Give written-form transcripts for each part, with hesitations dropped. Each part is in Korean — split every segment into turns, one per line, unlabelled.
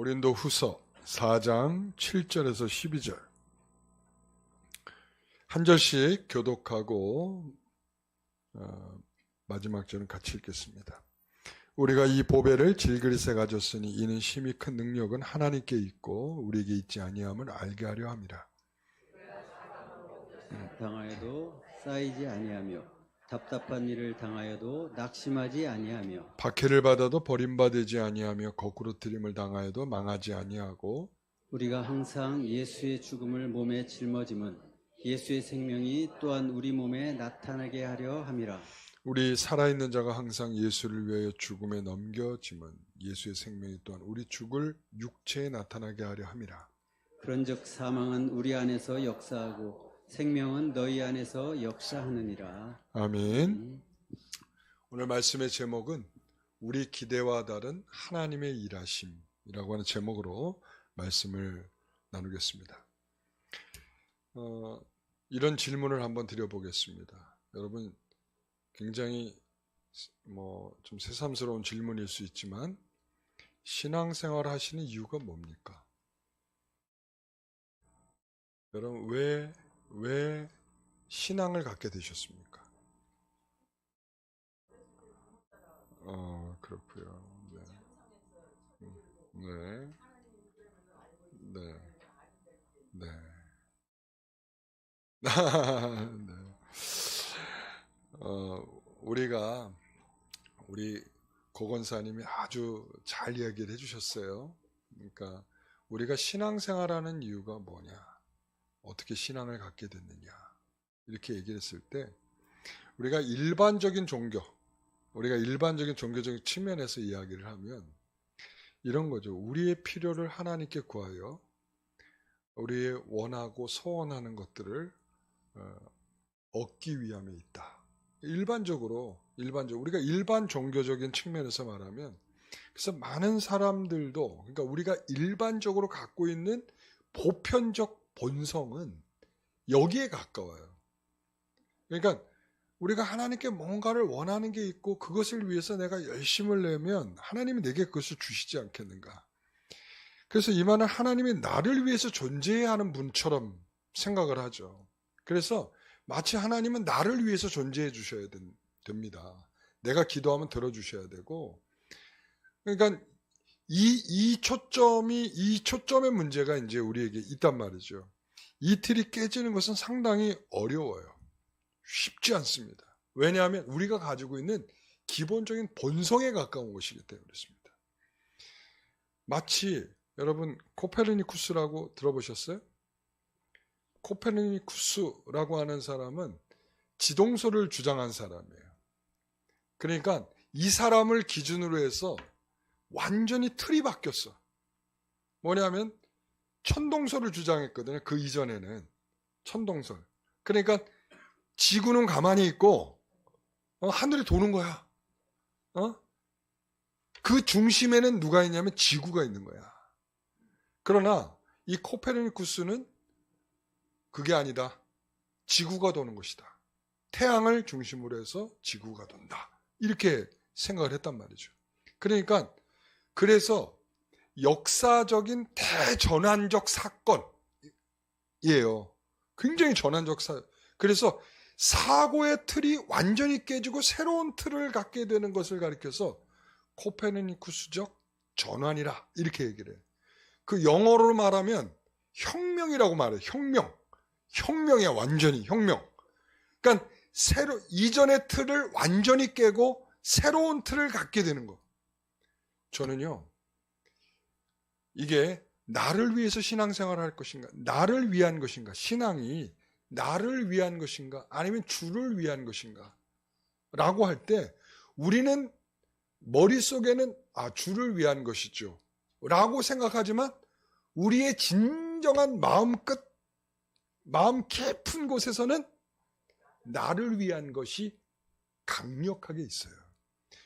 고린도후서 4장 7절에서 12절 한 절씩 교독하고 마지막 절은 같이 읽겠습니다. 우리가 이 보배를 질그릇에 가졌으니 이는 심히 큰 능력은 하나님께 있고 우리에게 있지 아니함을 알게 하려 함이라.
당하여도 쌓이지 아니하며 답답한 일을 당하여도 낙심하지 아니하며
박해를 받아도 버림받지 아니하며 거꾸로 트림을 당하여도 망하지 아니하고
우리가 항상 예수의 죽음을 몸에 짊어짐은 예수의 생명이 또한 우리 몸에 나타나게 하려 함이라.
우리 살아있는 자가 항상 예수를 위하여 죽음에 넘겨짐은 예수의 생명이 또한 우리 죽을 육체에 나타나게 하려 함이라.
그런즉 사망은 우리 안에서 역사하고 생명은 너희 안에서 역사하느니라.
아멘. 오늘 말씀의 제목은 우리 기대와 다른 하나님의 일하심이라고 하는 제목으로 말씀을 나누겠습니다. 이런 질문을 한번 드려보겠습니다. 여러분 굉장히 좀 새삼스러운 질문일 수 있지만 신앙생활 하시는 이유가 뭡니까? 여러분 왜 신앙을 갖게 되셨습니까? 그렇고요. 네. 네. 우리 고건사님이 아주 잘 이야기를 해주셨어요. 그러니까 우리가 신앙생활하는 이유가 뭐냐, 어떻게 신앙을 갖게 됐느냐 이렇게 얘기를 했을 때 우리가 일반적인 종교적인 측면에서 이야기를 하면 이런 거죠. 우리의 필요를 하나님께 구하여 우리의 원하고 소원하는 것들을 얻기 위함에 있다. 일반적으로 우리가 일반 종교적인 측면에서 말하면, 그래서 많은 사람들도, 그러니까 우리가 일반적으로 갖고 있는 보편적 본성은 여기에 가까워요. 그러니까 우리가 하나님께 뭔가를 원하는 게 있고 그것을 위해서 내가 열심을 내면 하나님이 내게 그것을 주시지 않겠는가. 그래서 이 말은 하나님이 나를 위해서 존재해야 하는 분처럼 생각을 하죠. 그래서 마치 하나님은 나를 위해서 존재해 주셔야 됩니다. 내가 기도하면 들어주셔야 되고, 그러니까 이 초점의 문제가 이제 우리에게 있단 말이죠. 이 틀이 깨지는 것은 상당히 어려워요. 쉽지 않습니다. 왜냐하면 우리가 가지고 있는 기본적인 본성에 가까운 것이기 때문에 그렇습니다. 마치 여러분 코페르니쿠스라고 들어보셨어요? 코페르니쿠스라고 하는 사람은 지동설을 주장한 사람이에요. 그러니까 이 사람을 기준으로 해서 완전히 틀이 바뀌었어. 뭐냐면 천동설을 주장했거든요. 그 이전에는 천동설. 그러니까 지구는 가만히 있고 하늘이 도는 거야. 그 중심에는 누가 있냐면 지구가 있는 거야. 그러나 이 코페르니쿠스는 그게 아니다. 지구가 도는 것이다. 태양을 중심으로 해서 지구가 돈다. 이렇게 생각을 했단 말이죠. 그러니까 그래서 역사적인 대전환적 사건이에요. 굉장히 전환적 그래서 사고의 틀이 완전히 깨지고 새로운 틀을 갖게 되는 것을 가리켜서 코페르니쿠스적 전환이라 이렇게 얘기를 해요. 그 영어로 말하면 혁명이라고 말해요. 혁명이야. 완전히 혁명. 그러니까 이전의 틀을 완전히 깨고 새로운 틀을 갖게 되는 거. 저는요, 이게 나를 위해서 신앙생활을 할 것인가, 나를 위한 것인가, 신앙이 나를 위한 것인가 아니면 주를 위한 것인가 라고 할 때 우리는 머릿속에는 주를 위한 것이죠 라고 생각하지만 우리의 진정한 마음 깊은 곳에서는 나를 위한 것이 강력하게 있어요.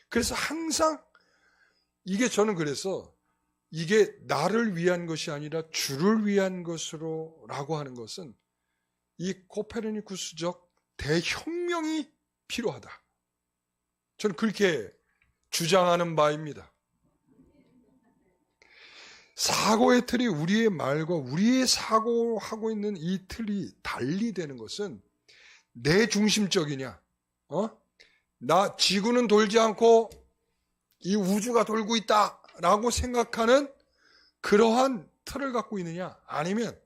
그래서 항상 저는 그래서 이게 나를 위한 것이 아니라 주를 위한 것으로 라고 하는 것은 이 코페르니쿠스적 대혁명이 필요하다. 저는 그렇게 주장하는 바입니다. 사고의 틀이 우리의 말과 우리의 사고하고 있는 이 틀이 달리 되는 것은 내 중심적이냐? 나 지구는 돌지 않고 이 우주가 돌고 있다라고 생각하는 그러한 틀을 갖고 있느냐? 아니면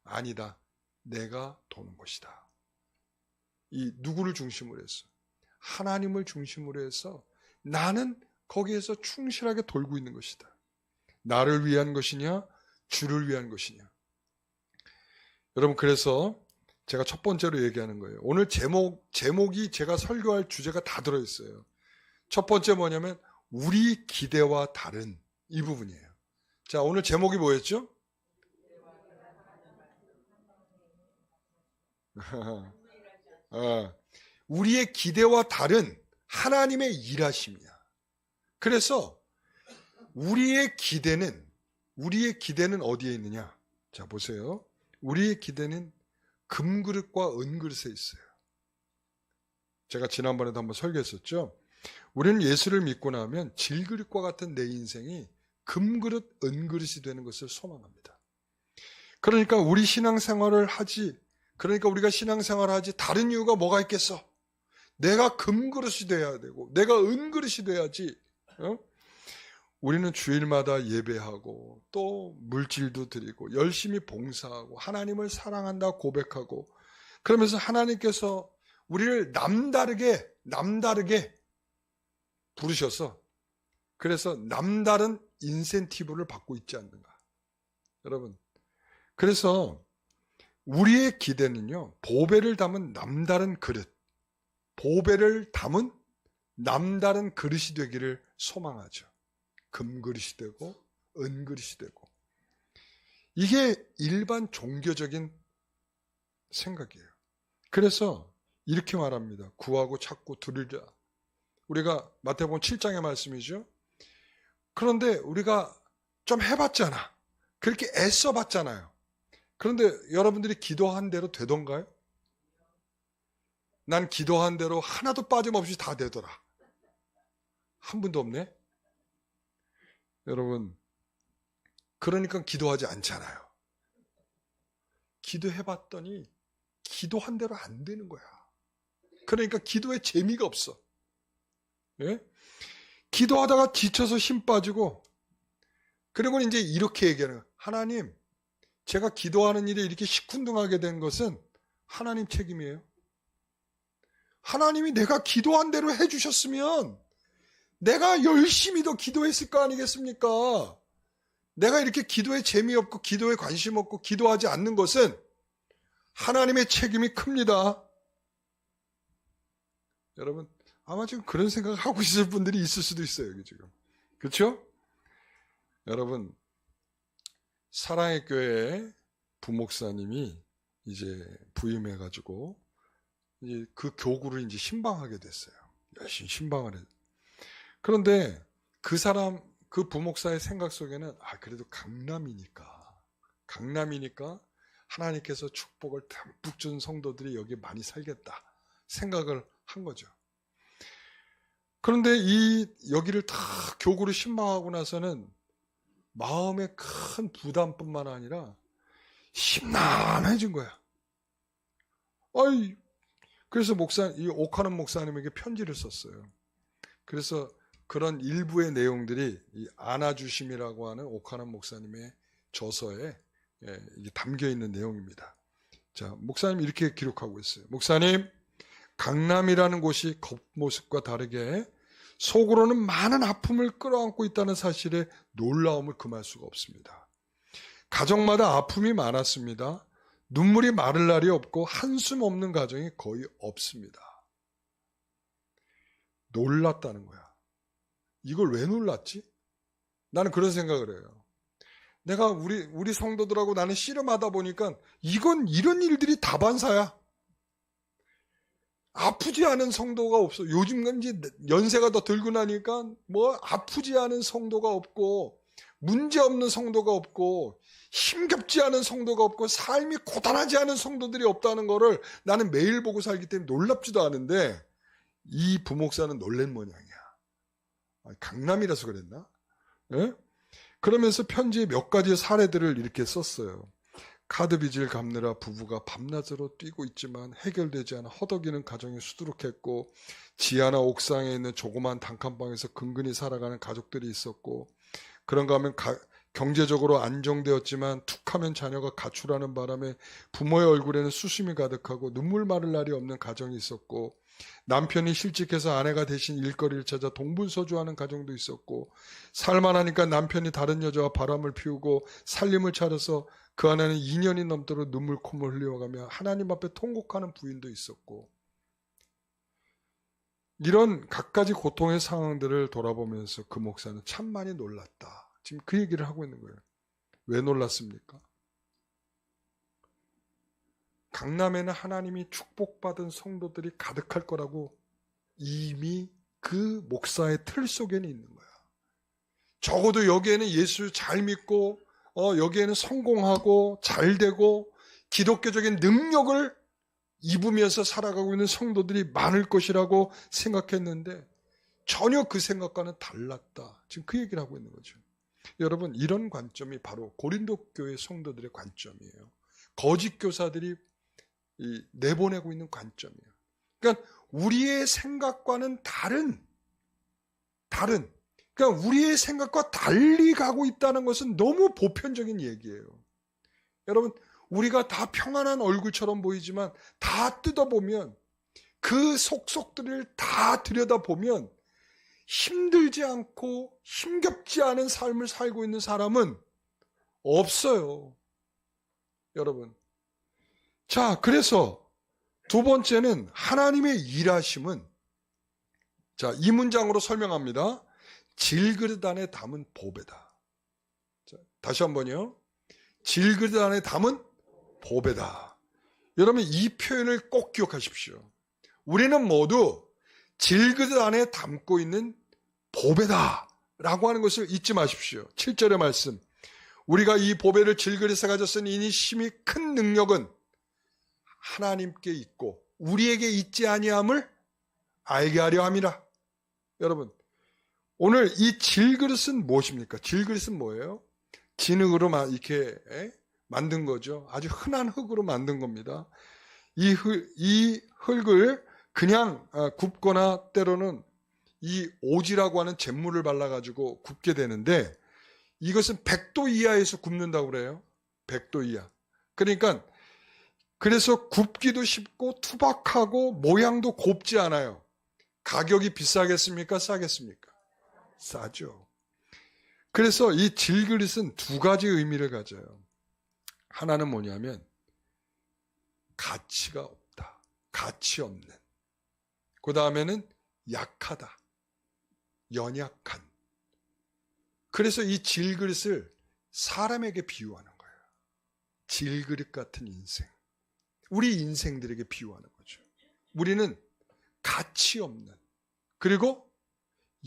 아니다. 내가 도는 것이다. 이 누구를 중심으로 해서? 하나님을 중심으로 해서 나는 거기에서 충실하게 돌고 있는 것이다. 나를 위한 것이냐? 주를 위한 것이냐? 여러분, 그래서 제가 첫 번째로 얘기하는 거예요. 오늘 제목이 제가 설교할 주제가 다 들어있어요. 첫 번째 뭐냐면 우리 기대와 다른 이 부분이에요. 자, 오늘 제목이 뭐였죠? 우리의 기대와 다른 하나님의 일하심이야. 그래서 우리의 기대는 어디에 있느냐? 자, 보세요. 우리의 기대는 금그릇과 은그릇에 있어요. 제가 지난번에도 한번 설교했었죠. 우리는 예수를 믿고 나면 질그릇과 같은 내 인생이 금그릇, 은그릇이 되는 것을 소망합니다. 그러니까 우리가 신앙생활을 하지 다른 이유가 뭐가 있겠어? 내가 금그릇이 돼야 되고 내가 은그릇이 돼야지. 우리는 주일마다 예배하고 또 물질도 드리고 열심히 봉사하고 하나님을 사랑한다 고백하고 그러면서 하나님께서 우리를 남다르게 부르셔서 그래서 남다른 인센티브를 받고 있지 않는가. 여러분, 그래서 우리의 기대는요, 보배를 담은 남다른 그릇, 보배를 담은 남다른 그릇이 되기를 소망하죠. 금그릇이 되고 은그릇이 되고. 이게 일반 종교적인 생각이에요. 그래서 이렇게 말합니다. 구하고 찾고 들으라. 우리가 마태복음 7장의 말씀이죠. 그런데 우리가 좀 해봤잖아. 그렇게 애써봤잖아요. 그런데 여러분들이 기도한 대로 되던가요? 난 기도한 대로 하나도 빠짐없이 다 되더라. 한 분도 없네? 여러분, 그러니까 기도하지 않잖아요. 기도해봤더니 기도한 대로 안 되는 거야. 그러니까 기도에 재미가 없어. 예? 기도하다가 지쳐서 힘 빠지고, 그리고 이제 이렇게 얘기하는 거야. 하나님, 제가 기도하는 일에 이렇게 시큰둥하게 된 것은 하나님 책임이에요. 하나님이 내가 기도한 대로 해주셨으면 내가 열심히 더 기도했을 거 아니겠습니까? 내가 이렇게 기도에 재미없고 기도에 관심 없고 기도하지 않는 것은 하나님의 책임이 큽니다. 여러분, 아마 지금 그런 생각을 하고 있을 분들이 있을 수도 있어요. 여기 지금. 그렇죠? 여러분, 사랑의 교회 부목사님이 이제 부임해가지고 이제 그 교구를 이제 신방하게 됐어요. 열심히 신방을 해요. 그런데 그 부목사의 생각 속에는 그래도 강남이니까 하나님께서 축복을 듬뿍 준 성도들이 여기 많이 살겠다 생각을 한 거죠. 그런데 여기를 다 교구를 신방하고 나서는 마음에 큰 부담뿐만 아니라 심란해진 거야. 그래서 이 오카는 목사님에게 편지를 썼어요. 그래서 그런 일부의 내용들이 이 안아주심이라고 하는 오카는 목사님의 저서에 이게 담겨 있는 내용입니다. 자, 목사님 이렇게 기록하고 있어요. 목사님, 강남이라는 곳이 겉모습과 다르게 속으로는 많은 아픔을 끌어안고 있다는 사실에 놀라움을 금할 수가 없습니다. 가정마다 아픔이 많았습니다. 눈물이 마를 날이 없고 한숨 없는 가정이 거의 없습니다. 놀랐다는 거야. 이걸 왜 놀랐지? 나는 그런 생각을 해요. 내가 우리 성도들하고 나는 씨름하다 보니까 이런 일들이 다반사야. 아프지 않은 성도가 없어. 요즘 이제 연세가 더 들고 나니까 아프지 않은 성도가 없고 문제 없는 성도가 없고 힘겹지 않은 성도가 없고 삶이 고단하지 않은 성도들이 없다는 거를 나는 매일 보고 살기 때문에 놀랍지도 않은데 이 부목사는 놀란 모양이야. 강남이라서 그랬나? 예? 그러면서 편지에 몇 가지의 사례들을 이렇게 썼어요. 카드 빚을 갚느라 부부가 밤낮으로 뛰고 있지만 해결되지 않아 허덕이는 가정이 수두룩했고, 지하나 옥상에 있는 조그만 단칸방에서 근근히 살아가는 가족들이 있었고, 그런가 하면 경제적으로 안정되었지만 툭하면 자녀가 가출하는 바람에 부모의 얼굴에는 수심이 가득하고 눈물 마를 날이 없는 가정이 있었고, 남편이 실직해서 아내가 대신 일거리를 찾아 동분서주하는 가정도 있었고, 살만하니까 남편이 다른 여자와 바람을 피우고 살림을 차려서 그 안에는 2년이 넘도록 눈물 콧물 흘려가며 하나님 앞에 통곡하는 부인도 있었고, 이런 갖가지 고통의 상황들을 돌아보면서 그 목사는 참 많이 놀랐다. 지금 그 얘기를 하고 있는 거예요. 왜 놀랐습니까? 강남에는 하나님이 축복받은 성도들이 가득할 거라고 이미 그 목사의 틀 속에는 있는 거야. 적어도 여기에는 예수 잘 믿고 여기에는 성공하고 잘 되고 기독교적인 능력을 입으면서 살아가고 있는 성도들이 많을 것이라고 생각했는데 전혀 그 생각과는 달랐다. 지금 그 얘기를 하고 있는 거죠. 여러분, 이런 관점이 바로 고린도 교회 성도들의 관점이에요. 거짓 교사들이 내보내고 있는 관점이에요. 그러니까 우리의 생각과는 다른 그러니까 우리의 생각과 달리 가고 있다는 것은 너무 보편적인 얘기예요. 여러분, 우리가 다 평안한 얼굴처럼 보이지만 다 뜯어보면 그 속속들을 다 들여다보면 힘들지 않고 힘겹지 않은 삶을 살고 있는 사람은 없어요. 여러분. 자, 그래서 두 번째는 하나님의 일하심은, 자, 이 문장으로 설명합니다. 질그릇 안에 담은 보배다. 자, 다시 한번요. 질그릇 안에 담은 보배다. 여러분, 이 표현을 꼭 기억하십시오. 우리는 모두 질그릇 안에 담고 있는 보배다 라고 하는 것을 잊지 마십시오. 7절의 말씀. 우리가 이 보배를 질그릇에 가졌으니 이니 심히 큰 능력은 하나님께 있고 우리에게 있지 아니함을 알게 하려 함이라. 여러분, 오늘 이 질그릇은 무엇입니까? 질그릇은 뭐예요? 진흙으로 이렇게 만든 거죠. 아주 흔한 흙으로 만든 겁니다. 이 흙을 그냥 굽거나 때로는 이 오지라고 하는 잿물을 발라가지고 굽게 되는데, 이것은 100도 이하에서 굽는다고 그래요. 100도 이하. 그러니까 그래서 굽기도 쉽고 투박하고 모양도 곱지 않아요. 가격이 비싸겠습니까? 싸겠습니까? 싸죠. 그래서 이 질그릇은 두 가지 의미를 가져요. 하나는 뭐냐면 가치가 없다. 가치 없는. 그 다음에는 약하다. 연약한. 그래서 이 질그릇을 사람에게 비유하는 거예요. 질그릇 같은 인생. 우리 인생들에게 비유하는 거죠. 우리는 가치 없는, 그리고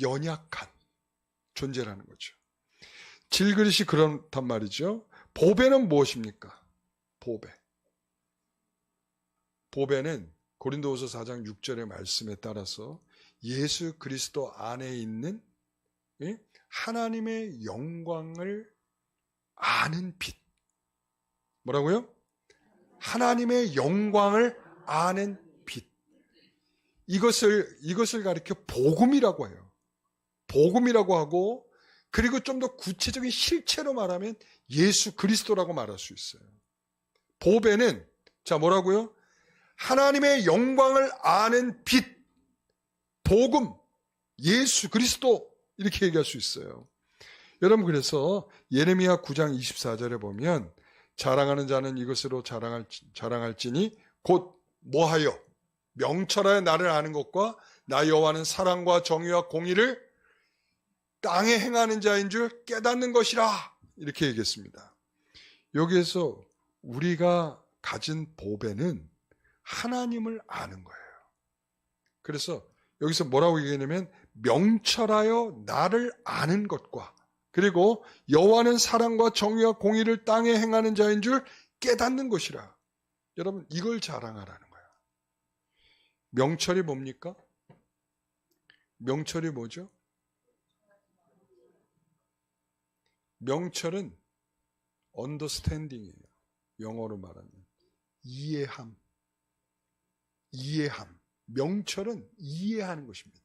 연약한 존재라는 거죠. 질그릇이 그렇단 말이죠. 보배는 무엇입니까? 보배는 고린도후서 4장 6절의 말씀에 따라서 예수 그리스도 안에 있는 하나님의 영광을 아는 빛. 뭐라고요? 하나님의 영광을 아는 빛. 이것을 가리켜 복음이라고 해요. 복음이라고 하고, 그리고 좀 더 구체적인 실체로 말하면 예수 그리스도라고 말할 수 있어요. 보배는, 자, 뭐라고요? 하나님의 영광을 아는 빛, 복음, 예수 그리스도, 이렇게 얘기할 수 있어요. 여러분, 그래서 예레미야 9장 24절에 보면 자랑하는 자는 이것으로 자랑할지니 곧 뭐하여? 명철하여 나를 아는 것과 나 여호와는 사랑과 정의와 공의를 땅에 행하는 자인 줄 깨닫는 것이라. 이렇게 얘기했습니다. 여기에서 우리가 가진 보배는 하나님을 아는 거예요. 그래서 여기서 뭐라고 얘기하냐면 명철하여 나를 아는 것과, 그리고 여호와는 사랑과 정의와 공의를 땅에 행하는 자인 줄 깨닫는 것이라. 여러분, 이걸 자랑하라는 거예요. 명철이 뭡니까? 명철이 뭐죠? 명철은 understanding이에요. 영어로 말하면 이해함. 명철은 이해하는 것입니다.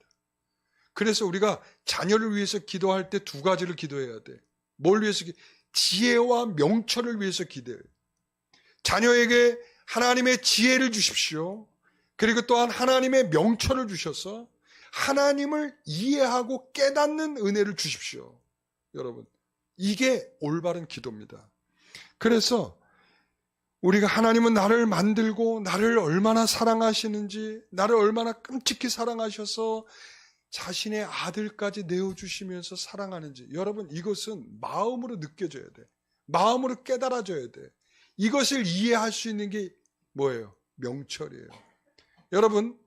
그래서 우리가 자녀를 위해서 기도할 때 두 가지를 기도해야 돼. 뭘 위해서? 지혜와 명철을 위해서 기도해요. 자녀에게 하나님의 지혜를 주십시오. 그리고 또한 하나님의 명철을 주셔서 하나님을 이해하고 깨닫는 은혜를 주십시오. 여러분, 이게 올바른 기도입니다. 그래서 우리가 하나님은 나를 만들고 나를 얼마나 사랑하시는지, 나를 얼마나 끔찍히 사랑하셔서 자신의 아들까지 내어주시면서 사랑하는지, 여러분, 이것은 마음으로 느껴져야 돼. 마음으로 깨달아져야 돼. 이것을 이해할 수 있는 게 뭐예요? 명철이에요. 여러분,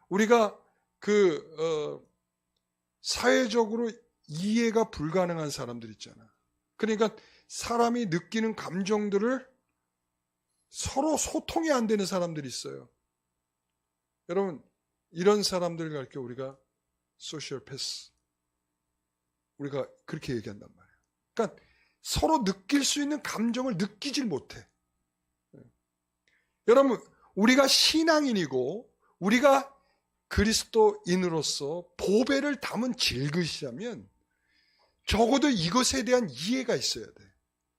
우리가 사회적으로 이해가 불가능한 사람들 있잖아. 그러니까 사람이 느끼는 감정들을 서로 소통이 안 되는 사람들이 있어요. 여러분, 이런 사람들 가르쳐 우리가 소시오패스, 우리가 그렇게 얘기한단 말이에요. 그러니까 서로 느낄 수 있는 감정을 느끼질 못해. 여러분, 우리가 신앙인이고 우리가 그리스도인으로서 보배를 담은 질그릇이라면 적어도 이것에 대한 이해가 있어야 돼.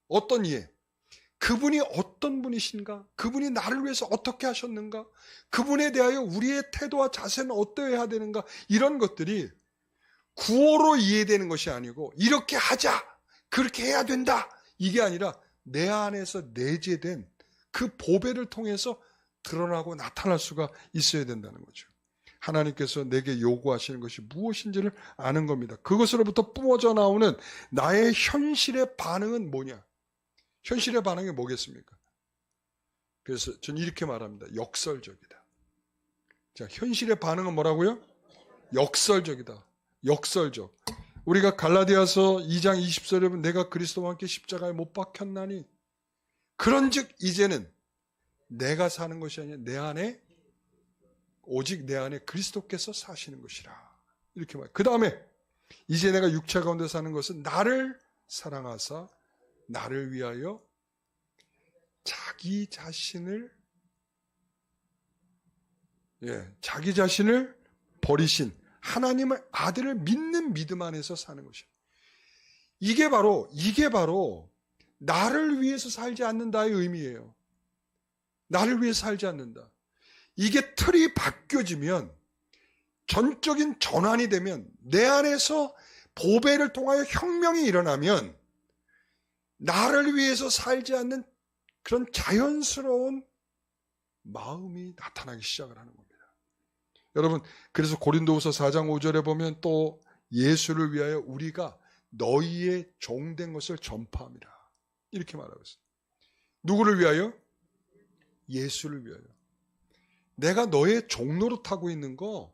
어떤 이해? 그분이 어떤 분이신가? 그분이 나를 위해서 어떻게 하셨는가? 그분에 대하여 우리의 태도와 자세는 어떠해야 되는가? 이런 것들이 구호로 이해되는 것이 아니고 이렇게 하자! 그렇게 해야 된다! 이게 아니라 내 안에서 내재된 그 보배를 통해서 드러나고 나타날 수가 있어야 된다는 거죠. 하나님께서 내게 요구하시는 것이 무엇인지를 아는 겁니다. 그것으로부터 뿜어져 나오는 나의 현실의 반응은 뭐냐? 현실의 반응이 뭐겠습니까? 그래서 전 이렇게 말합니다. 역설적이다. 자, 현실의 반응은 뭐라고요? 역설적이다. 역설적. 우리가 갈라디아서 2장 20절에 보면 내가 그리스도와 함께 십자가에 못 박혔나니 그런즉 이제는 내가 사는 것이 아니라 내 안에 오직 내 안에 그리스도께서 사시는 것이라. 이렇게 말. 그 다음에 이제 내가 육체 가운데 사는 것은 나를 사랑하사 나를 위하여 자기 자신을 버리신 하나님의 아들을 믿는 믿음 안에서 사는 것이야. 이게 바로 나를 위해서 살지 않는다의 의미예요. 나를 위해서 살지 않는다. 이게 틀이 바뀌어지면, 전적인 전환이 되면, 내 안에서 보배를 통하여 혁명이 일어나면 나를 위해서 살지 않는 그런 자연스러운 마음이 나타나기 시작을 하는 겁니다. 여러분, 그래서 고린도후서 4장 5절에 보면 또 예수를 위하여 우리가 너희의 종된 것을 전파함이라. 이렇게 말하고 있어요. 누구를 위하여? 예수를 위하여. 내가 너의 종로로 타고 있는 거,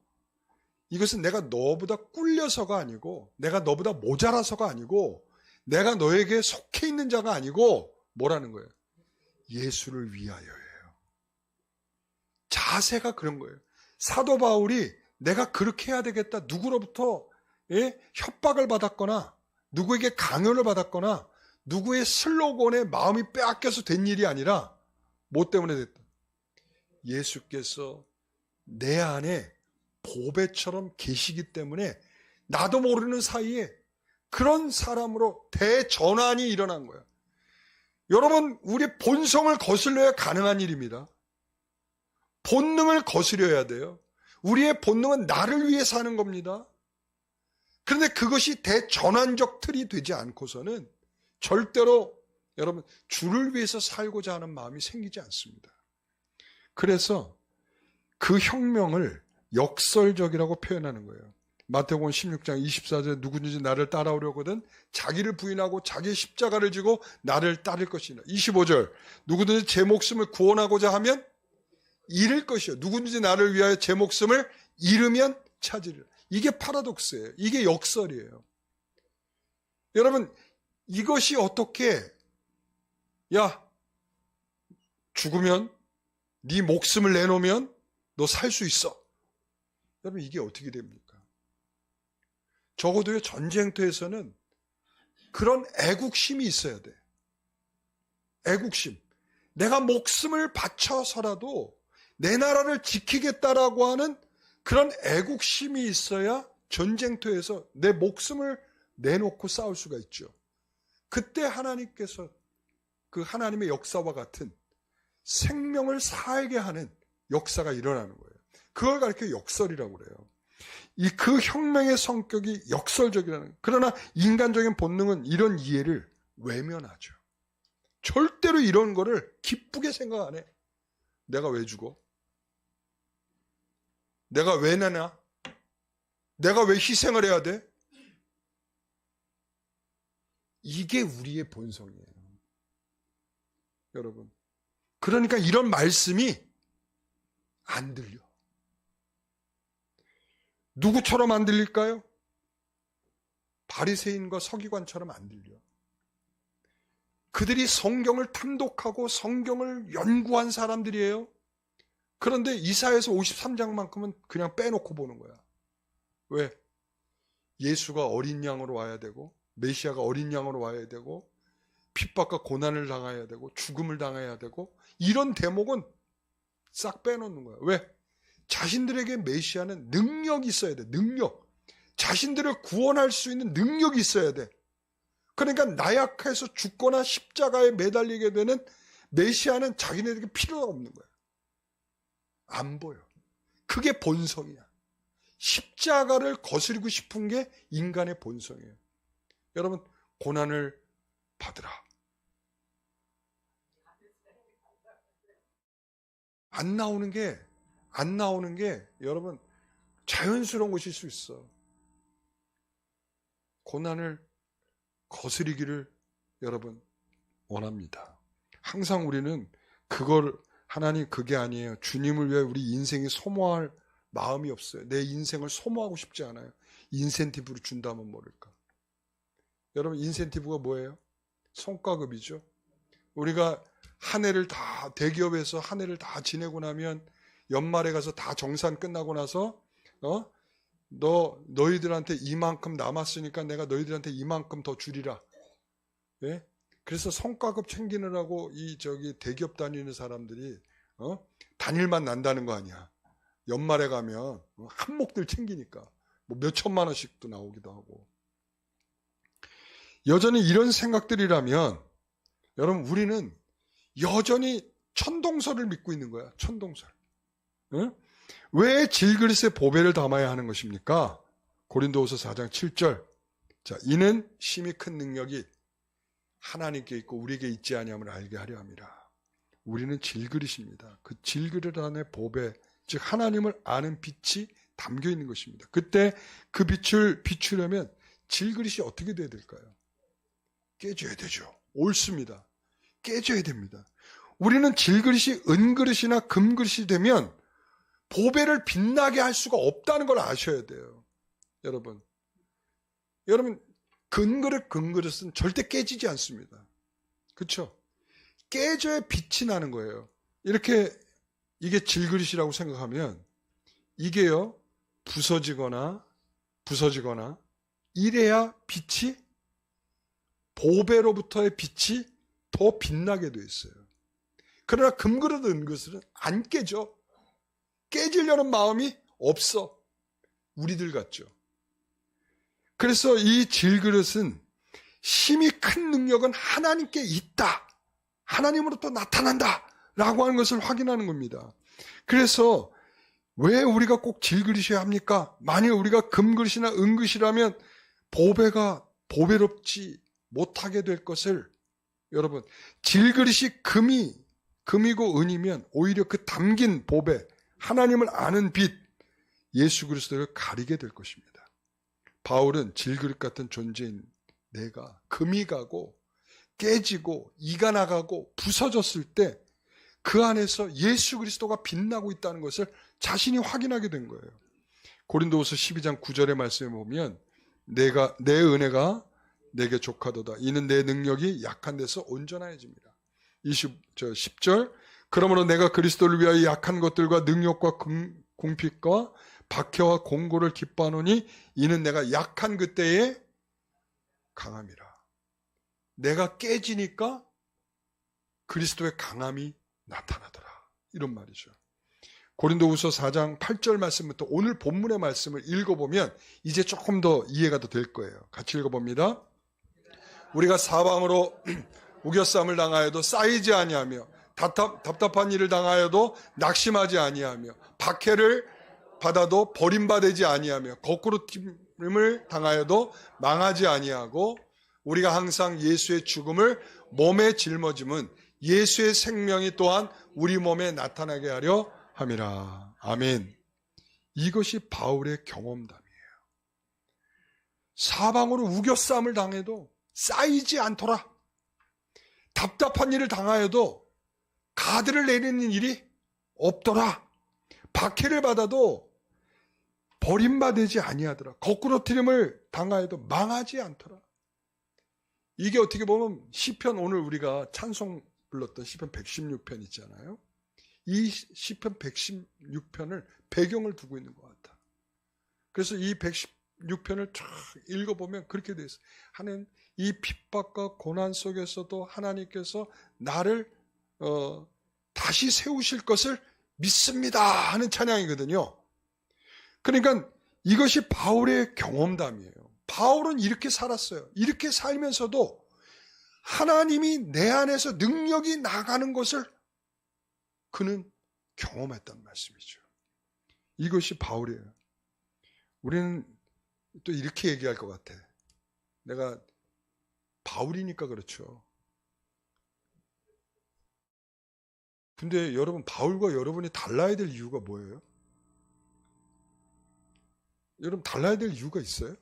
이것은 내가 너보다 꿀려서가 아니고, 내가 너보다 모자라서가 아니고, 내가 너에게 속해 있는 자가 아니고, 뭐라는 거예요? 예수를 위하여예요. 자세가 그런 거예요. 사도 바울이 내가 그렇게 해야 되겠다, 누구로부터 협박을 받았거나, 누구에게 강요를 받았거나, 누구의 슬로건에 마음이 빼앗겨서 된 일이 아니라, 뭐 때문에 됐다? 예수께서 내 안에 보배처럼 계시기 때문에 나도 모르는 사이에 그런 사람으로 대전환이 일어난 거야. 여러분, 우리 본성을 거슬려야 가능한 일입니다. 본능을 거스려야 돼요. 우리의 본능은 나를 위해 사는 겁니다. 그런데 그것이 대전환적 틀이 되지 않고서는 절대로 여러분 주를 위해서 살고자 하는 마음이 생기지 않습니다. 그래서 그 혁명을 역설적이라고 표현하는 거예요. 마태복음 16장 24절에 누구든지 나를 따라오려거든 자기를 부인하고 자기의 십자가를 지고 나를 따를 것이라. 25절 누구든지 제 목숨을 구원하고자 하면 잃을 것이요 누구든지 나를 위하여 제 목숨을 잃으면 찾으리라. 이게 파라독스예요. 이게 역설이에요. 여러분, 이것이 어떻게 죽으면 네 목숨을 내놓으면 너 살 수 있어. 여러분, 이게 어떻게 됩니까? 적어도요, 전쟁터에서는 그런 애국심이 있어야 돼. 애국심. 내가 목숨을 바쳐서라도 내 나라를 지키겠다라고 하는 그런 애국심이 있어야 전쟁터에서 내 목숨을 내놓고 싸울 수가 있죠. 그때 하나님께서 그 하나님의 역사와 같은 생명을 살게 하는 역사가 일어나는 거예요. 그걸 가리켜 역설이라고 그래요. 그 혁명의 성격이 역설적이라는, 그러나 인간적인 본능은 이런 이해를 외면하죠. 절대로 이런 거를 기쁘게 생각 안 해. 내가 왜 죽어? 내가 왜 나냐? 내가 왜 희생을 해야 돼? 이게 우리의 본성이에요. 여러분. 그러니까 이런 말씀이 안 들려. 누구처럼 안 들릴까요? 바리새인과 서기관처럼 안 들려. 그들이 성경을 탐독하고 성경을 연구한 사람들이에요. 그런데 이사야서 53장만큼은 그냥 빼놓고 보는 거야. 왜? 예수가 어린 양으로 와야 되고, 메시아가 어린 양으로 와야 되고, 핍박과 고난을 당해야 되고, 죽음을 당해야 되고, 이런 대목은 싹 빼놓는 거야. 왜? 자신들에게 메시아는 능력이 있어야 돼. 능력. 자신들을 구원할 수 있는 능력이 있어야 돼. 그러니까 나약해서 죽거나 십자가에 매달리게 되는 메시아는 자기네들에게 필요가 없는 거야. 안 보여. 그게 본성이야. 십자가를 거스르고 싶은 게 인간의 본성이에요. 여러분, 고난을 받으라. 안 나오는 게 여러분 자연스러운 것일 수 있어. 고난을 거스리기를 여러분 원합니다. 항상 우리는 그걸, 하나님 그게 아니에요. 주님을 위해 우리 인생이 소모할 마음이 없어요. 내 인생을 소모하고 싶지 않아요. 인센티브를 준다면 모를까. 여러분, 인센티브가 뭐예요? 성과급이죠. 우리가 한 해를 다, 대기업에서 한 해를 다 지내고 나면 연말에 가서 다 정산 끝나고 나서 너희들한테 이만큼 남았으니까 내가 너희들한테 이만큼 더 주리라. 예? 그래서 성과급 챙기느라고 대기업 다니는 사람들이 단일만 난다는 거 아니야. 연말에 가면 한몫들 챙기니까 뭐 몇 천만 원씩도 나오기도 하고. 여전히 이런 생각들이라면 여러분, 우리는 여전히 천동설을 믿고 있는 거야. 천동설. 응? 왜 질그릇에 보배를 담아야 하는 것입니까? 고린도후서 4장 7절. 자, 이는 심히 큰 능력이 하나님께 있고 우리에게 있지 아니함을 알게 하려 함이라. 우리는 질그릇입니다. 그 질그릇 안에 보배, 즉 하나님을 아는 빛이 담겨 있는 것입니다. 그때 그 빛을 비추려면 질그릇이 어떻게 돼야 될까요? 깨져야 되죠. 옳습니다. 깨져야 됩니다. 우리는 질그릇이 은그릇이나 금그릇이 되면 보배를 빛나게 할 수가 없다는 걸 아셔야 돼요. 여러분, 금그릇, 금그릇은 절대 깨지지 않습니다. 그렇죠? 깨져야 빛이 나는 거예요. 이렇게 이게 질그릇이라고 생각하면 이게요, 부서지거나 이래야 빛이, 보배로부터의 빛이 더 빛나게 돼 있어요. 그러나 금그릇, 은그릇은 안 깨져. 깨지려는 마음이 없어. 우리들 같죠. 그래서 이 질그릇은 심히 큰 능력은 하나님께 있다. 하나님으로부터 나타난다. 라고 하는 것을 확인하는 겁니다. 그래서 왜 우리가 꼭 질그릇이어야 합니까? 만일 우리가 금그릇이나 은그릇이라면 보배가 보배롭지 못하게 될 것을, 여러분, 질그릇이 금이고 은이면 오히려 그 담긴 보배, 하나님을 아는 빛, 예수 그리스도를 가리게 될 것입니다. 바울은 질그릇 같은 존재인 내가 금이 가고 깨지고 이가 나가고 부서졌을 때 그 안에서 예수 그리스도가 빛나고 있다는 것을 자신이 확인하게 된 거예요. 고린도후서 12장 9절의 말씀에 보면 내 은혜가 내게 족하도다. 이는 내 능력이 약한 데서 온전하여집니다. 10절 그러므로 내가 그리스도를 위하여 약한 것들과 능력과 궁핍과 박해와 공고를 기뻐하노니 이는 내가 약한 그때에 강함이라. 내가 깨지니까 그리스도의 강함이 나타나더라. 이런 말이죠. 고린도후서 4장 8절 말씀부터 오늘 본문의 말씀을 읽어보면 이제 조금 더 이해가 더 될 거예요. 같이 읽어봅니다. 우리가 사방으로 우겨쌈을 당하여도 쌓이지 아니하며 답답한 일을 당하여도 낙심하지 아니하며 박해를 받아도 버림받지 아니하며 거꾸로 튀김을 당하여도 망하지 아니하고 우리가 항상 예수의 죽음을 몸에 짊어짐은 예수의 생명이 또한 우리 몸에 나타나게 하려 함이라. 아멘. 이것이 바울의 경험담이에요. 사방으로 우겨쌈을 당해도 쌓이지 않더라. 답답한 일을 당하여도 가드를 내리는 일이 없더라. 박해를 받아도 버림받지 아니하더라. 거꾸로 트림을 당하여도 망하지 않더라. 이게 어떻게 보면 시편, 오늘 우리가 찬송 불렀던 시편 116편 있잖아요. 이 시편 116편을 배경을 두고 있는 것 같아. 그래서 이 116편을 쫙 읽어보면 그렇게 돼 있어요. 하나님, 이 핍박과 고난 속에서도 하나님께서 나를 다시 세우실 것을 믿습니다 하는 찬양이거든요. 그러니까 이것이 바울의 경험담이에요. 바울은 이렇게 살았어요. 이렇게 살면서도 하나님이 내 안에서 능력이 나가는 것을 그는 경험했단 말씀이죠. 이것이 바울이에요. 우리는 또 이렇게 얘기할 것 같아. 내가 바울이니까 그렇죠. 근데 여러분, 바울과 여러분이 달라야 될 이유가 뭐예요? 여러분, 달라야 될 이유가 있어요?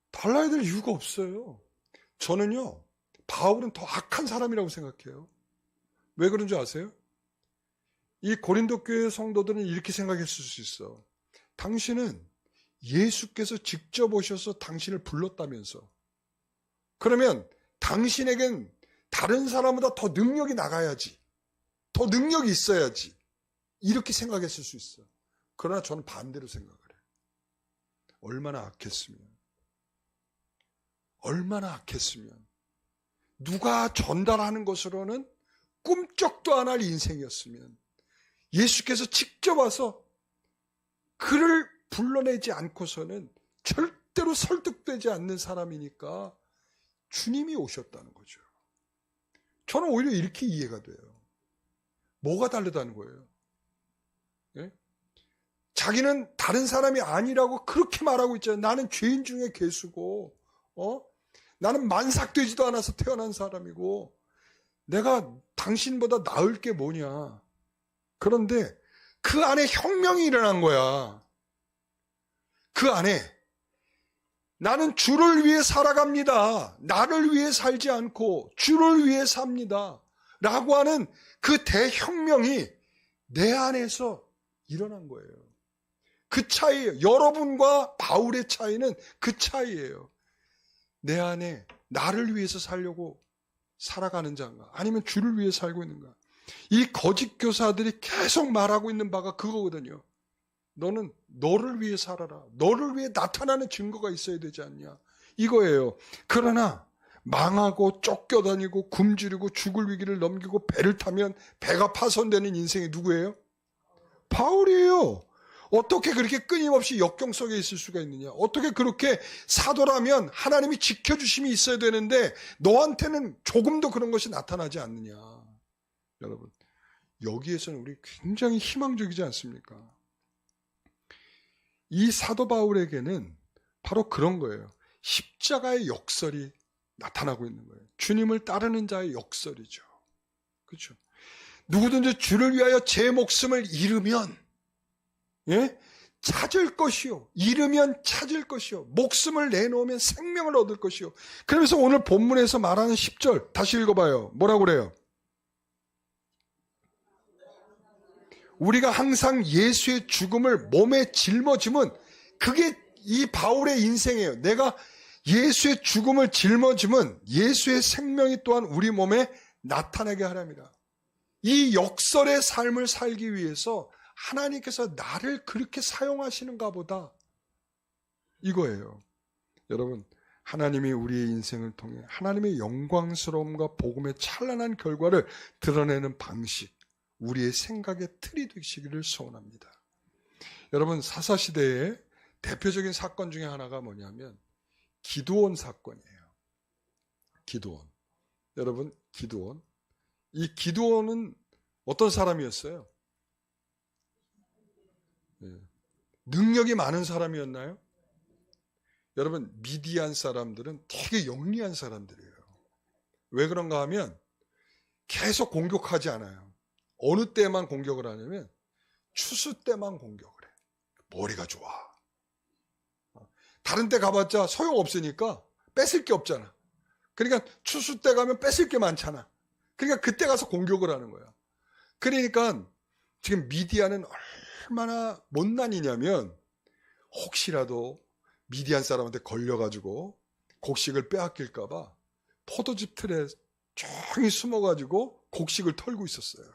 달라야 될 이유가 없어요. 저는요, 바울은 더 악한 사람이라고 생각해요. 왜 그런 줄 아세요? 이 고린도 교회 성도들은 이렇게 생각했을 수 있어. 당신은 예수께서 직접 오셔서 당신을 불렀다면서. 그러면 당신에겐 다른 사람보다 더 능력이 나가야지. 더 능력이 있어야지. 이렇게 생각했을 수 있어. 그러나 저는 반대로 생각을 해요. 얼마나 악했으면. 얼마나 악했으면. 누가 전달하는 것으로는 꿈쩍도 안 할 인생이었으면 예수께서 직접 와서 그를 불러내지 않고서는 절대로 설득되지 않는 사람이니까 주님이 오셨다는 거죠. 저는 오히려 이렇게 이해가 돼요. 뭐가 다르다는 거예요? 예? 자기는 다른 사람이 아니라고 그렇게 말하고 있잖아요. 나는 죄인 중에 괴수고 나는 만삭되지도 않아서 태어난 사람이고 내가 당신보다 나을 게 뭐냐. 그런데 그 안에 혁명이 일어난 거야. 그 안에 나는 주를 위해 살아갑니다. 나를 위해 살지 않고 주를 위해 삽니다. 라고 하는 그 대혁명이 내 안에서 일어난 거예요. 그 차이예요. 여러분과 바울의 차이는 그 차이예요. 내 안에 나를 위해서 살려고 살아가는 자인가? 아니면 주를 위해 살고 있는가? 이 거짓 교사들이 계속 말하고 있는 바가 그거거든요. 너는 너를 위해 살아라. 너를 위해 나타나는 증거가 있어야 되지 않냐. 이거예요. 그러나 망하고 쫓겨다니고 굶주리고 죽을 위기를 넘기고 배를 타면 배가 파손되는 인생이 누구예요? 바울이에요. 어떻게 그렇게 끊임없이 역경 속에 있을 수가 있느냐? 어떻게 그렇게 사도라면 하나님이 지켜주심이 있어야 되는데 너한테는 조금도 그런 것이 나타나지 않느냐? 여러분, 여기에서는 우리 굉장히 희망적이지 않습니까? 이 사도 바울에게는 바로 그런 거예요. 십자가의 역설이 나타나고 있는 거예요. 주님을 따르는 자의 역설이죠. 그렇죠? 누구든지 주를 위하여 제 목숨을 잃으면 찾을 것이요. 잃으면 찾을 것이요. 목숨을 내놓으면 생명을 얻을 것이요. 그러면서 오늘 본문에서 말하는 10절 다시 읽어봐요. 뭐라고 그래요? 우리가 항상 예수의 죽음을 몸에 짊어짐은 그게 이 바울의 인생이에요. 내가 예수의 죽음을 짊어짐은 예수의 생명이 또한 우리 몸에 나타나게 하랍니다. 이 역설의 삶을 살기 위해서 하나님께서 나를 그렇게 사용하시는가 보다. 이거예요. 여러분, 하나님이 우리의 인생을 통해 하나님의 영광스러움과 복음의 찬란한 결과를 드러내는 방식, 우리의 생각의 틀이 되시기를 소원합니다. 여러분, 사사시대의 대표적인 사건 중에 하나가 뭐냐면 기드온 사건이에요. 기드온. 여러분, 기드온. 이 기드온은 어떤 사람이었어요? 능력이 많은 사람이었나요? 여러분, 미디안 사람들은 되게 영리한 사람들이에요. 왜 그런가 하면 계속 공격하지 않아요. 어느 때만 공격을 하냐면 추수 때만 공격을 해. 머리가 좋아. 다른 때 가봤자 소용없으니까 뺏을 게 없잖아. 그러니까 추수 때 가면 뺏을 게 많잖아. 그러니까 그때 가서 공격을 하는 거야. 그러니까 지금 미디안은 얼마나 못난이냐면 혹시라도 미디안 사람한테 걸려가지고 곡식을 빼앗길까봐 포도즙 틀에 조용히 숨어가지고 곡식을 털고 있었어요.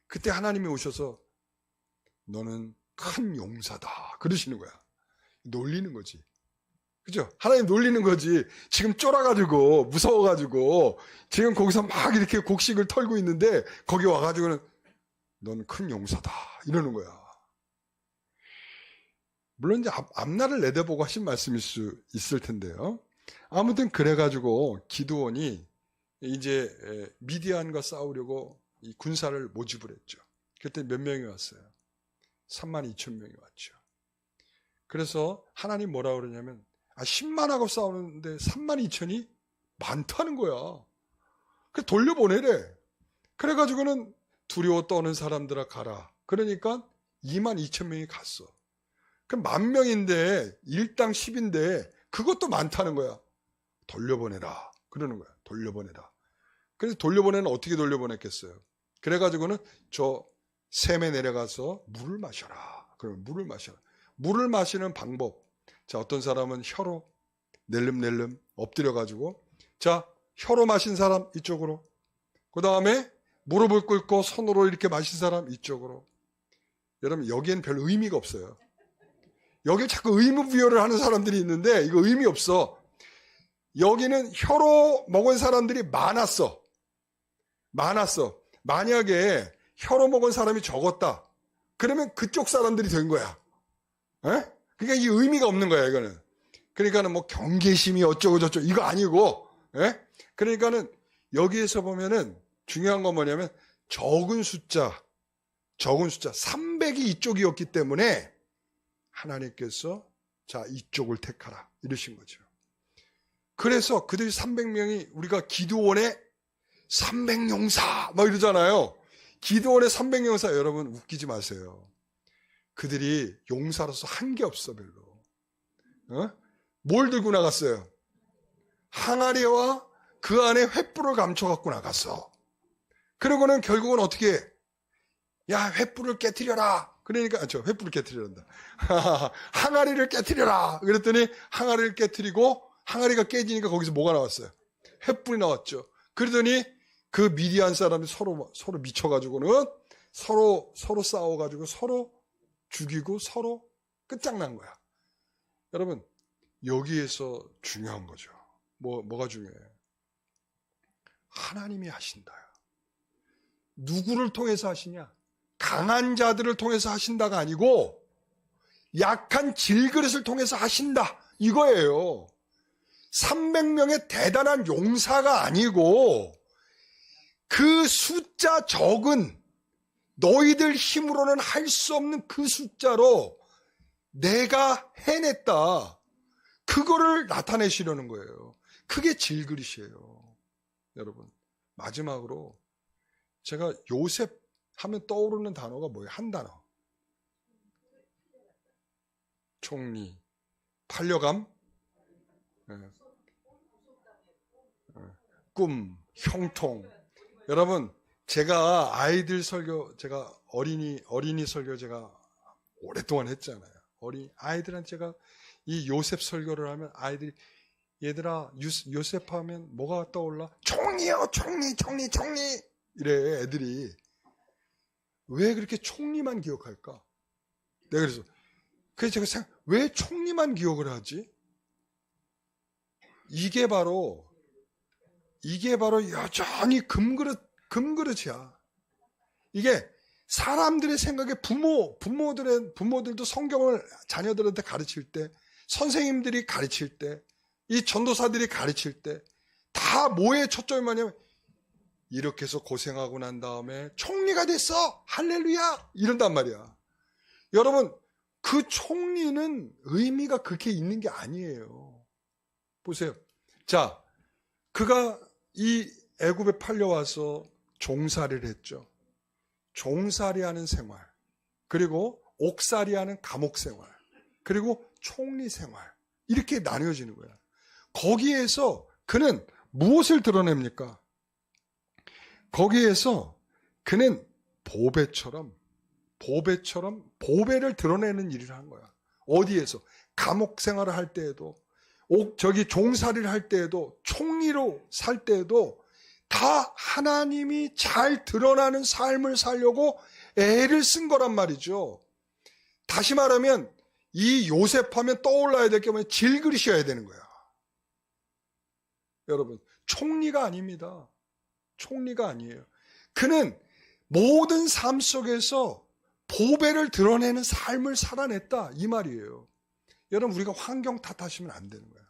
그때 하나님이 오셔서 너는 큰 용사다 그러시는 거야. 놀리는 거지. 그죠? 하나님 놀리는 거지. 지금 쫄아가지고 무서워가지고 지금 거기서 막 이렇게 곡식을 털고 있는데 거기 와가지고는 넌 큰 용사다 이러는 거야. 물론 이제 앞날을 내다보고 하신 말씀일 수 있을 텐데요. 아무튼 그래가지고 기드온이 이제 미디안과 싸우려고 이 군사를 모집을 했죠. 그때 몇 명이 왔어요? 32,000명이 왔죠. 그래서 하나님 뭐라 그러냐면 10만하고 싸우는데 32,000이 많다는 거야. 그래서 돌려보내래. 그래가지고는 두려워 떠는 사람들아 가라. 그러니까 22,000명이 갔어. 그럼 10,000명인데 1당 10인데 그것도 많다는 거야. 돌려보내라. 그러는 거야. 돌려보내라. 그래서 돌려보내는 어떻게 돌려보냈겠어요? 그래가지고는 저 샘에 내려가서 물을 마셔라. 그러면 물을 마셔라. 물을 마시는 방법. 자, 어떤 사람은 혀로 낼름낼름 엎드려가지고 자, 혀로 마신 사람 이쪽으로. 그 다음에 무릎을 꿇고 손으로 이렇게 마신 사람 이쪽으로. 여러분, 여기엔 별 의미가 없어요. 여기 자꾸 의무부여를 하는 사람들이 있는데 이거 의미 없어. 여기는 혀로 먹은 사람들이 많았어. 만약에 혀로 먹은 사람이 적었다. 그러면 그쪽 사람들이 된 거야. 에? 그러니까 이 의미가 없는 거야, 이거는. 그러니까는 뭐 경계심이 어쩌고 저쩌고 이거 아니고, 에? 그러니까는 여기에서 보면은 중요한 건 뭐냐면 적은 숫자 300이 이쪽이었기 때문에 하나님께서 자, 이쪽을 택하라 이러신 거죠. 그래서 그들이 300명이 우리가 기드온의 300용사 막 이러잖아요. 기드온의 300용사 여러분 웃기지 마세요. 그들이 용사로서 한 게 없어 별로. 뭘 들고 나갔어요? 항아리와 그 안에 횃불을 감춰갖고 나갔어. 그러고는 결국은 어떻게 해? 야, 횃불을 깨트려라. 그러니까 횃불을 깨트려란다. 항아리를 깨트려라. 그랬더니 항아리를 깨트리고 항아리가 깨지니까 거기서 뭐가 나왔어요? 횃불이 나왔죠. 그러더니 그 미디안 사람이 서로 미쳐가지고는 서로 싸워가지고 서로 죽이고 서로 끝장난 거야. 여러분, 여기에서 중요한 거죠. 뭐가 중요해요? 하나님이 하신다. 누구를 통해서 하시냐? 강한 자들을 통해서 하신다가 아니고 약한 질그릇을 통해서 하신다. 이거예요. 300명의 대단한 용사가 아니고 그 숫자 적은 너희들 힘으로는 할 수 없는 그 숫자로 내가 해냈다. 그거를 나타내시려는 거예요. 그게 질그릇이에요. 여러분, 마지막으로 제가 요셉 하면 떠오르는 단어가 뭐예요? 한 단어. 총리, 반려감, 꿈, 형통. 여러분, 제가 아이들 설교, 제가 어린이 설교 제가 오랫동안 했잖아요. 아이들한테 제가 이 요셉 설교를 하면 아이들이 얘들아 요셉 하면 뭐가 떠올라? 총리요, 총리. 이래 애들이. 왜 그렇게 총리만 기억할까? 내가 그래서 제가 왜 총리만 기억을 하지? 이게 바로 여전히 금그릇이야. 이게 사람들의 생각에 부모들도 성경을 자녀들한테 가르칠 때, 선생님들이 가르칠 때, 이 전도사들이 가르칠 때, 다 뭐에 초점이 뭐냐면, 이렇게 해서 고생하고 난 다음에 총리가 됐어! 할렐루야! 이런단 말이야. 여러분, 그 총리는 의미가 그렇게 있는 게 아니에요. 보세요. 자, 그가 이 애굽에 팔려와서 종살이를 했죠. 종살이하는 생활, 그리고 옥살이하는 감옥 생활, 그리고 총리 생활, 이렇게 나뉘어지는 거야. 거기에서 그는 무엇을 드러냅니까? 거기에서 그는 보배처럼 보배를 드러내는 일을 한 거야. 어디에서? 감옥 생활을 할 때에도, 종살이를 할 때에도, 총리로 살 때에도 다 하나님이 잘 드러나는 삶을 살려고 애를 쓴 거란 말이죠. 다시 말하면 이 요셉 하면 떠올라야 될 게 뭐냐면 질그릇이어야 되는 거야. 여러분, 총리가 아닙니다. 총리가 아니에요. 그는 모든 삶 속에서 보배를 드러내는 삶을 살아냈다, 이 말이에요. 여러분, 우리가 환경 탓하시면 안 되는 거야.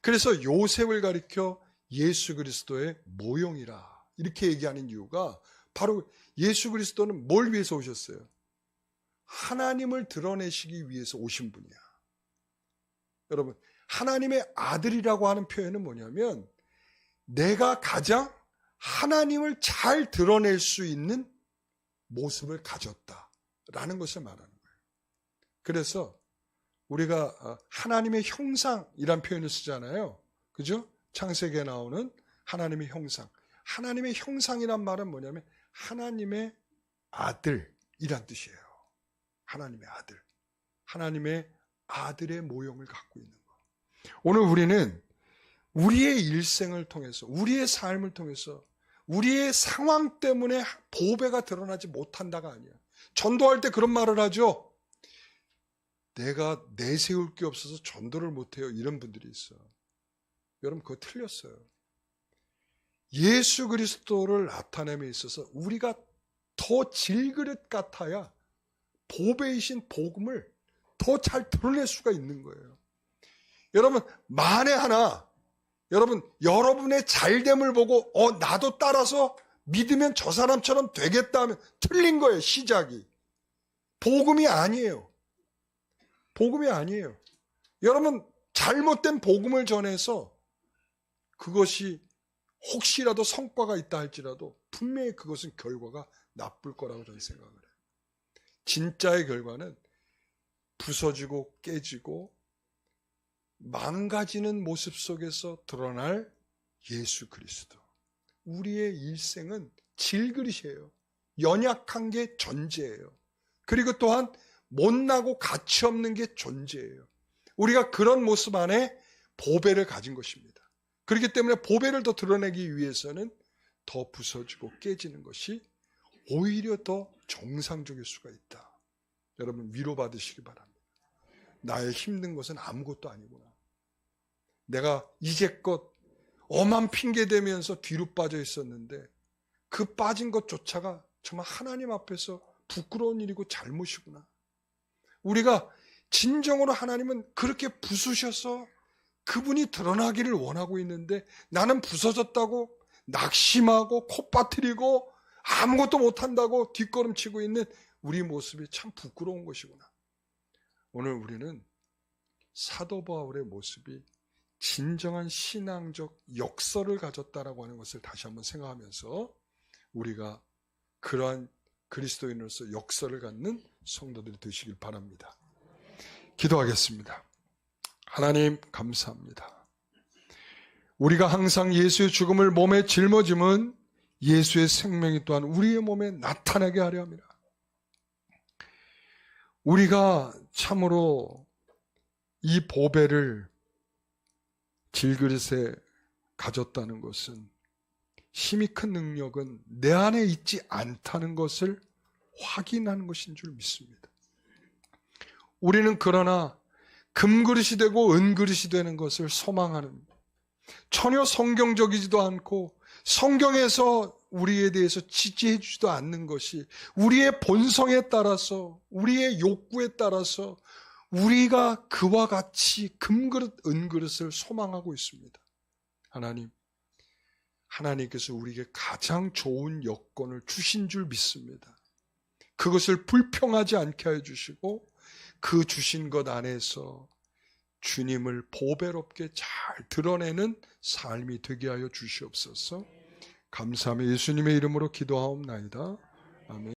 그래서 요셉을 가리켜 예수 그리스도의 모형이라 이렇게 얘기하는 이유가 바로 예수 그리스도는 뭘 위해서 오셨어요? 하나님을 드러내시기 위해서 오신 분이야. 여러분, 하나님의 아들이라고 하는 표현은 뭐냐면 내가 가장 하나님을 잘 드러낼 수 있는 모습을 가졌다라는 것을 말하는 거예요. 그래서 우리가 하나님의 형상이란 표현을 쓰잖아요. 그죠? 창세기에 나오는 하나님의 형상. 하나님의 형상이란 말은 뭐냐면 하나님의 아들이란 뜻이에요. 하나님의 아들. 하나님의 아들의 모형을 갖고 있는 거. 오늘 우리는 우리의 일생을 통해서, 우리의 삶을 통해서, 우리의 상황 때문에 보배가 드러나지 못한다가 아니야. 전도할 때 그런 말을 하죠. 내가 내세울 게 없어서 전도를 못해요. 이런 분들이 있어. 여러분, 그거 틀렸어요. 예수 그리스도를 나타냄에 있어서 우리가 더 질그릇 같아야 보배이신 복음을 더 잘 드러낼 수가 있는 거예요. 여러분, 만에 하나 여러분의 잘됨을 보고 나도 따라서 믿으면 저 사람처럼 되겠다 하면 틀린 거예요. 시작이. 복음이 아니에요. 복음이 아니에요. 여러분, 잘못된 복음을 전해서 그것이 혹시라도 성과가 있다 할지라도 분명히 그것은 결과가 나쁠 거라고 저는 생각을 해요. 진짜의 결과는 부서지고 깨지고 망가지는 모습 속에서 드러날 예수 그리스도. 우리의 일생은 질그릇이에요. 연약한 게 존재예요. 그리고 또한 못나고 가치 없는 게 존재예요. 우리가 그런 모습 안에 보배를 가진 것입니다. 그렇기 때문에 보배를 더 드러내기 위해서는 더 부서지고 깨지는 것이 오히려 더 정상적일 수가 있다. 여러분, 위로받으시기 바랍니다. 나의 힘든 것은 아무것도 아니구나. 내가 이제껏 엄한 핑계대면서 뒤로 빠져 있었는데 그 빠진 것조차가 정말 하나님 앞에서 부끄러운 일이고 잘못이구나. 우리가 진정으로 하나님은 그렇게 부수셔서 그분이 드러나기를 원하고 있는데 나는 부서졌다고 낙심하고 콧바트리고 아무것도 못한다고 뒷걸음치고 있는 우리 모습이 참 부끄러운 것이구나. 오늘 우리는 사도 바울의 모습이 진정한 신앙적 역설을 가졌다라고 하는 것을 다시 한번 생각하면서 우리가 그러한 그리스도인으로서 역설을 갖는 성도들이 되시길 바랍니다. 기도하겠습니다. 하나님, 감사합니다. 우리가 항상 예수의 죽음을 몸에 짊어짐은 예수의 생명이 또한 우리의 몸에 나타나게 하려 합니다. 우리가 참으로 이 보배를 질그릇에 가졌다는 것은 힘이 큰 능력은 내 안에 있지 않다는 것을 확인하는 것인 줄 믿습니다. 우리는 그러나 금그릇이 되고 은그릇이 되는 것을 소망하는 전혀 성경적이지도 않고 성경에서 우리에 대해서 지지해 주지도 않는 것이 우리의 본성에 따라서 우리의 욕구에 따라서 우리가 그와 같이 금그릇 은그릇을 소망하고 있습니다. 하나님께서 우리에게 가장 좋은 여건을 주신 줄 믿습니다. 그것을 불평하지 않게 해주시고 그 주신 것 안에서 주님을 보배롭게 잘 드러내는 삶이 되게 하여 주시옵소서. 감사하며 예수님의 이름으로 기도하옵나이다. 아멘.